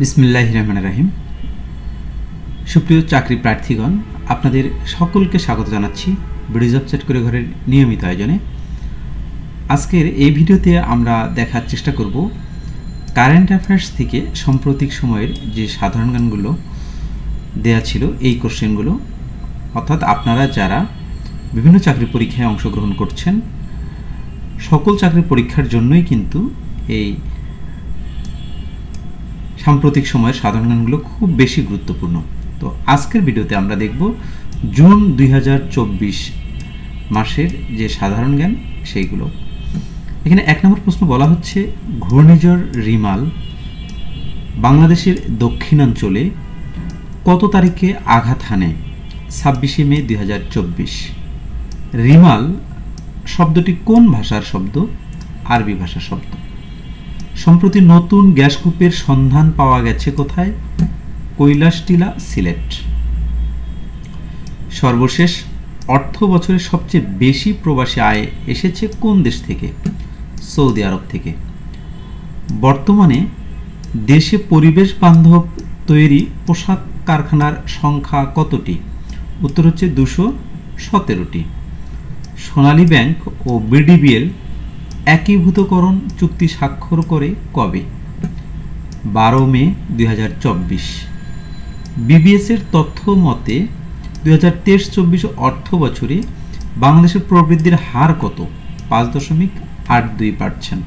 বিসমিল্লাহির রহমানির রহিম। সুপ্রিয় চাকরি প্রার্থীগণ, আপনাদের সকলকে স্বাগত জানাচ্ছি ব্রিজ অফ চাকরি ঘরের নিয়মিত আয়োজনে। আজকের এই ভিডিওতে আমরা দেখার চেষ্টা করব কারেন্ট অ্যাফেয়ার্স থেকে সাম্প্রতিক সময়ের যে সাধারণ জ্ঞানগুলো দেয়া ছিল, এই কোশ্চেনগুলো, অর্থাৎ আপনারা যারা বিভিন্ন চাকরি পরীক্ষায় অংশগ্রহণ করছেন, সকল চাকরি পরীক্ষার জন্যই কিন্তু এই সাম্প্রতিক সময়ের সাধারণ জ্ঞানগুলো খুব বেশি গুরুত্বপূর্ণ। তো আজকের ভিডিওতে আমরা দেখব জুন 2024 মাসের যে সাধারণ জ্ঞান সেইগুলো। এখানে 1 নম্বর প্রশ্ন বলা হচ্ছে, ঘূর্ণিঝড় রিমাল বাংলাদেশের দক্ষিণাঞ্চলে কত তারিখে আঘাত হানে? 26 মে 2024। রিমাল শব্দটি কোন ভাষার শব্দ? আরবি ভাষার শব্দ। সম্প্রতি নতুন গ্যাসকূপের সন্ধান পাওয়া গেছে কোথায়? কৈলাসটিলা, সিলেট। সর্বশেষ অর্থ বছরে সবচেয়ে বেশি প্রবাসী আয় এসেছে কোন দেশ থেকে? সৌদি আরব থেকে। বর্তমানে দেশে পরিবেশ বান্ধব তৈরি পোশাক কারখানার সংখ্যা কতটি? উত্তর হচ্ছে 217টি। সোনালী ব্যাংক ও বিডিবিএল একীভূতকরণ চুক্তি স্বাক্ষর করে কবে? 12 মে 2024। বিবিএসের তথ্য মতে 2023-24 অর্থ বছরে বাংলাদেশের প্রবৃদ্ধির হার কত? 5.82%।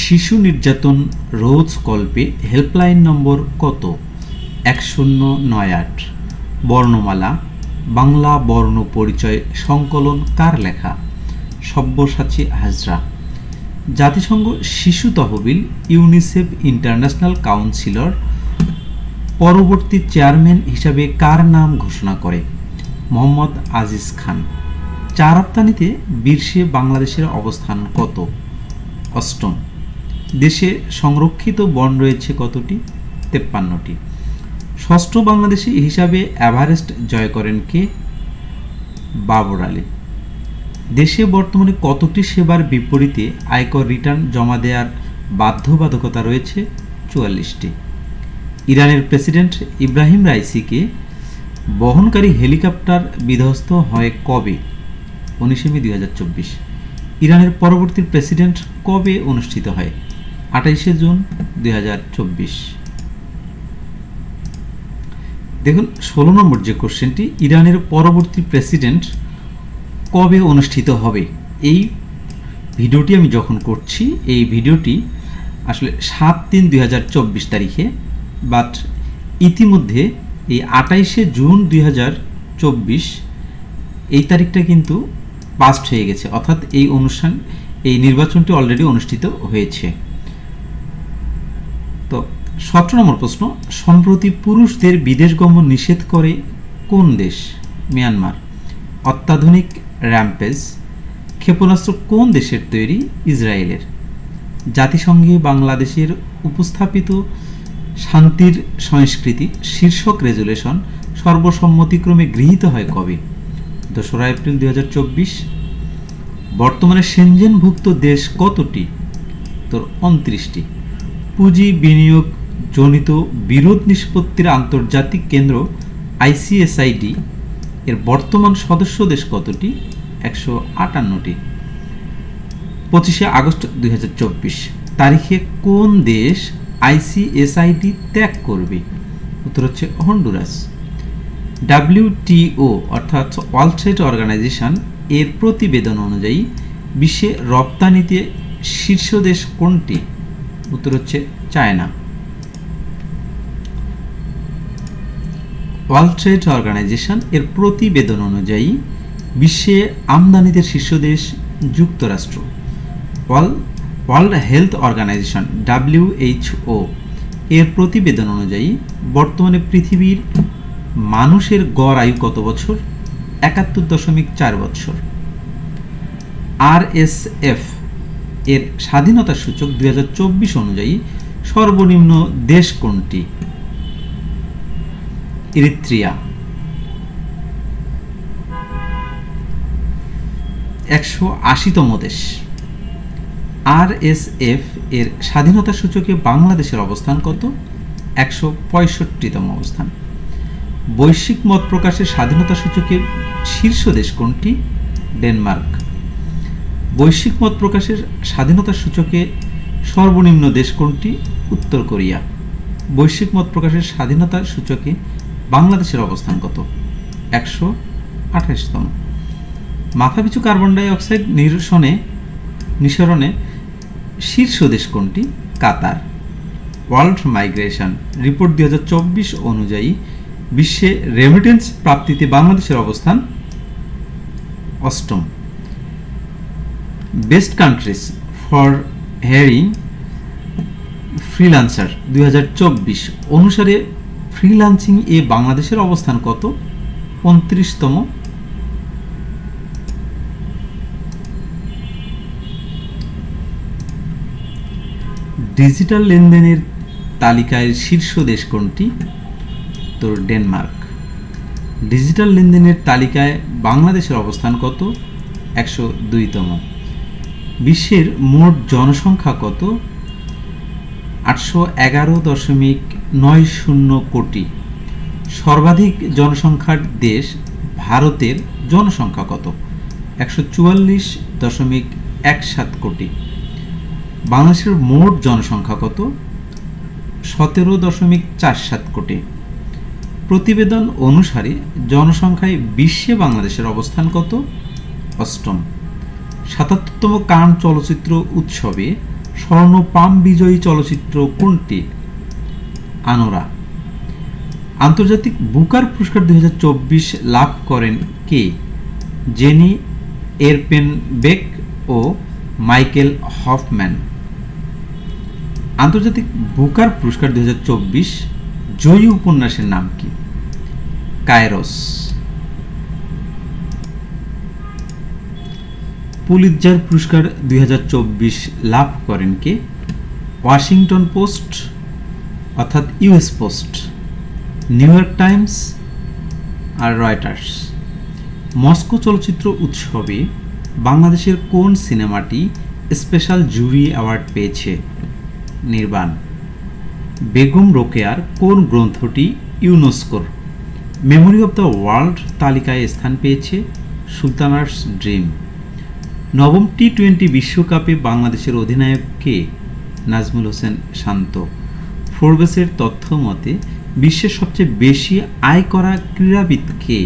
শিশু নির্যাতন রোধ কল্পে হেল্পলাইন নম্বর কত? 1098। বর্ণমালা বাংলা বর্ণ পরিচয় সংকলন কার লেখা? সব্যসাচী হাজরা। জাতিসংঘ শিশু তহবিল ইউনিসেফ ইন্টারন্যাশনাল কাউন্সিলর পরবর্তী চেয়ারম্যান হিসাবে কার নাম ঘোষণা করে? মোহাম্মদ আজিজ খান। চা রপ্তানিতে বিশ্বে বাংলাদেশের অবস্থান কত? 8ম। দেশে সংরক্ষিত বন রয়েছে কতটি? 53টি। ষষ্ঠ বাংলাদেশী হিসাবে এভারেস্ট জয় করেন কে? বাবর আলী। দেশে বর্তমানে কতটি সেবার বিপরীতে আয়কর রিটার্ন জমা দেওয়ার বাধ্যবাধকতা রয়েছে? 44টি। ইরানের প্রেসিডেন্ট ইব্রাহিম রাইসিকে বহনকারী হেলিকপ্টার বিধ্বস্ত হয় কবে? 19 মে 2024। ইরানের পরবর্তী প্রেসিডেন্ট কবে অনুষ্ঠিত হয়? 28 জুন 2024। দেখুন 16 নম্বর যে কোশ্চেনটি, ইরানের পরবর্তী প্রেসিডেন্ট কবে অনুষ্ঠিত হবে? এই ভিডিওটি আমি যখন করছি, এই ভিডিওটি আসলে 7/3/2024 তারিখে, বাট ইতিমধ্যে এই 28 জুন 2024 এই তারিখটা কিন্তু পাস্ট হয়ে গেছে, অর্থাৎ এই অনুষ্ঠান, এই নির্বাচনটি অলরেডি অনুষ্ঠিত হয়েছে। তো 17 নম্বর প্রশ্ন, সম্প্রতি পুরুষদের বিদেশ গমন নিষেধ করে কোন দেশ? মিয়ানমার। অত্যাধুনিক র্যাম্পেজ ক্ষেপণাস্ত্র কোন দেশের তৈরি? ইসরায়েলের। জাতিসংঘে বাংলাদেশের উপস্থাপিত শান্তির সংস্কৃতি শীর্ষক রেজুলেশন সর্বসম্মতিক্রমে গৃহীত হয় কবে? 2 এপ্রিল 2024। বর্তমানে সেনজেনভুক্ত দেশ কতটি? তো 29টি। পুঁজি বিনিয়োগ জনিত বিরোধ নিষ্পত্তির আন্তর্জাতিক কেন্দ্র ICSID এর বর্তমান সদস্য দেশ কতটি? 158টি। 25 আগস্ট 2024 তারিখে কোন দেশ ICSID ত্যাগ করবে? উত্তর হচ্ছে হন্ডুরাস। WTO অর্থাৎ ওয়ার্ল্ড ট্রেড অর্গানাইজেশন এর প্রতিবেদন অনুযায়ী বিশ্বে রপ্তানিতে শীর্ষ দেশ কোনটি? উত্তর হচ্ছে চায়না। ওয়ার্ল্ড ট্রেড অর্গানাইজেশন এর প্রতিবেদন অনুযায়ী বিশ্বে আমদানিতে শীর্ষ দেশ যুক্তরাষ্ট্র। ওয়ার্ল্ড হেলথ অর্গানাইজেশন WHO এর প্রতিবেদন অনুযায়ী বর্তমানে পৃথিবীর মানুষের গড় আয়ু কত বছর? 71.4 বছর। RSF এর স্বাধীনতা সূচক 2024 অনুযায়ী সর্বনিম্ন দেশ কোনটি? ইরিত্রিয়া। 180তম দেশ। RSF এর স্বাধীনতা সূচকে বাংলাদেশের অবস্থান কত? 165তম অবস্থান। বৈশ্বিক মত প্রকাশের স্বাধীনতা সূচকের শীর্ষ দেশ কোনটি? ডেনমার্ক। বৈশ্বিক মত প্রকাশের স্বাধীনতা সূচকে সর্বনিম্ন দেশ কোনটি? উত্তর কোরিয়া। বৈশ্বিক মত প্রকাশের স্বাধীনতা সূচকে বাংলাদেশের অবস্থান কত? 128তম। মাথাপিছু কার্বন ডাই অক্সাইড নিঃসরণে শীর্ষ দেশ কোনটি? কাতার। ওয়ার্ল্ড মাইগ্রেশন রিপোর্ট 2024 অনুযায়ী বিশ্বে রেমিটেন্স প্রাপ্তিতে বাংলাদেশের অবস্থান 8ম। Best countries for hiring freelancer 2024 অনুসারে ফ্রিল্যান্সিং এ বাংলাদেশের অবস্থান কত? 29তম। ডিজিটাল লেনদেনের তালিকায় শীর্ষ দেশ কোনটি? তো ডেনমার্ক। ডিজিটাল লেনদেনের তালিকায় বাংলাদেশের অবস্থান কত? 102তম। বিশ্বের মোট জনসংখ্যা কত? 811.90 কোটি। সর্বাধিক জনসংখ্যার দেশ ভারতের জনসংখ্যা কত? 144.17 কোটি। বাংলাদেশের মোট জনসংখ্যা কত? 17.47 কোটি। প্রতিবেদন অনুসারে জনসংখ্যায় বিশ্বে বাংলাদেশের অবস্থান কত? 8ম। 77তম কান চলচ্চিত্র উৎসবে স্বর্ণ পাম বিজয়ী চলচ্চিত্র কোনটি? আনোরা। আন্তর্জাতিক বুকার পুরস্কার 2024 লাভ করেন কে? জেনি এরপেনবেক ও মাইকেল হফম্যান। আন্তর্জাতিক বুকার পুরস্কার 2024 জয়ী উপন্যাসের নাম কি? কায়রোস। পুলিৎজার পুরস্কার 2024 লাভ করেন কে? ওয়াশিংটন পোস্ট অর্থাৎ US Post, New York Times আর রয়টার্স। মস্কো চলচ্চিত্র উৎসবে বাংলাদেশের কোন সিনেমাটি স্পেশাল জুরি অ্যাওয়ার্ড পেয়েছে? নির্বাণ। বেগম রোকেয়ার কোন গ্রন্থটি ইউনেস্কোর মেমোরি অব দ্য ওয়ার্ল্ড তালিকায় স্থান পেয়েছে? সুলতানাস ড্রিম। নবম টি-20 বিশ্বকাপে বাংলাদেশের অধিনায়ক কে? নাজমুল হোসেন শান্ত। ফোর্বসের তথ্য মতে বিশ্বের সবচেয়ে বেশি আয় করা ক্রীড়াবিদ কে?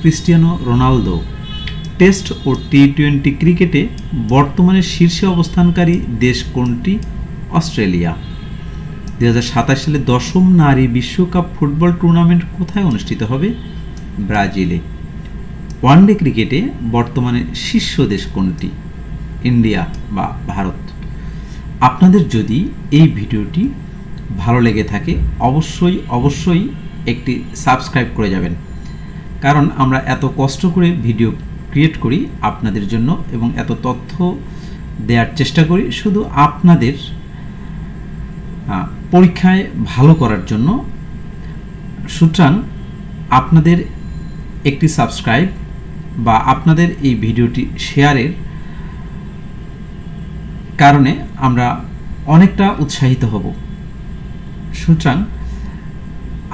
Cristiano Ronaldo. টেস্ট ও টি-20 ক্রিকেটে বর্তমানে শীর্ষে অবস্থানকারী দেশ কোনটি? অস্ট্রেলিয়া। 2027 সালে 10ম নারী বিশ্বকাপ ফুটবল টুর্নামেন্ট কোথায় অনুষ্ঠিত হবে? ব্রাজিলে। ওয়ানডে ক্রিকেটে বর্তমানে শীর্ষ দেশ কোনটি? ইন্ডিয়া বা ভারত। আপনাদের যদি এই ভিডিওটি ভালো লেগে থাকে অবশ্যই একটি সাবস্ক্রাইব করে যাবেন, কারণ আমরা এত কষ্ট করে ভিডিও ক্রিয়েট করি আপনাদের জন্য এবং এত তথ্য দেওয়ার চেষ্টা করি শুধু আপনাদের পরীক্ষায় ভালো করার জন্য। সুতরাং আপনাদের একটি সাবস্ক্রাইব বা আপনাদের এই ভিডিওটি শেয়ারের কারণে আমরা অনেকটা উৎসাহিত হব। সুতরাং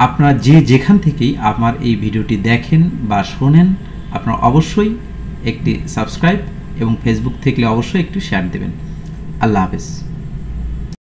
আপনারা যেখান থেকেই আমার এই ভিডিওটি দেখেন বা শোনেন আপনারা অবশ্যই একটি সাবস্ক্রাইব এবং ফেসবুক থেকে অবশ্যই একটি শেয়ার দেবেন। আল্লাহ হাফেজ।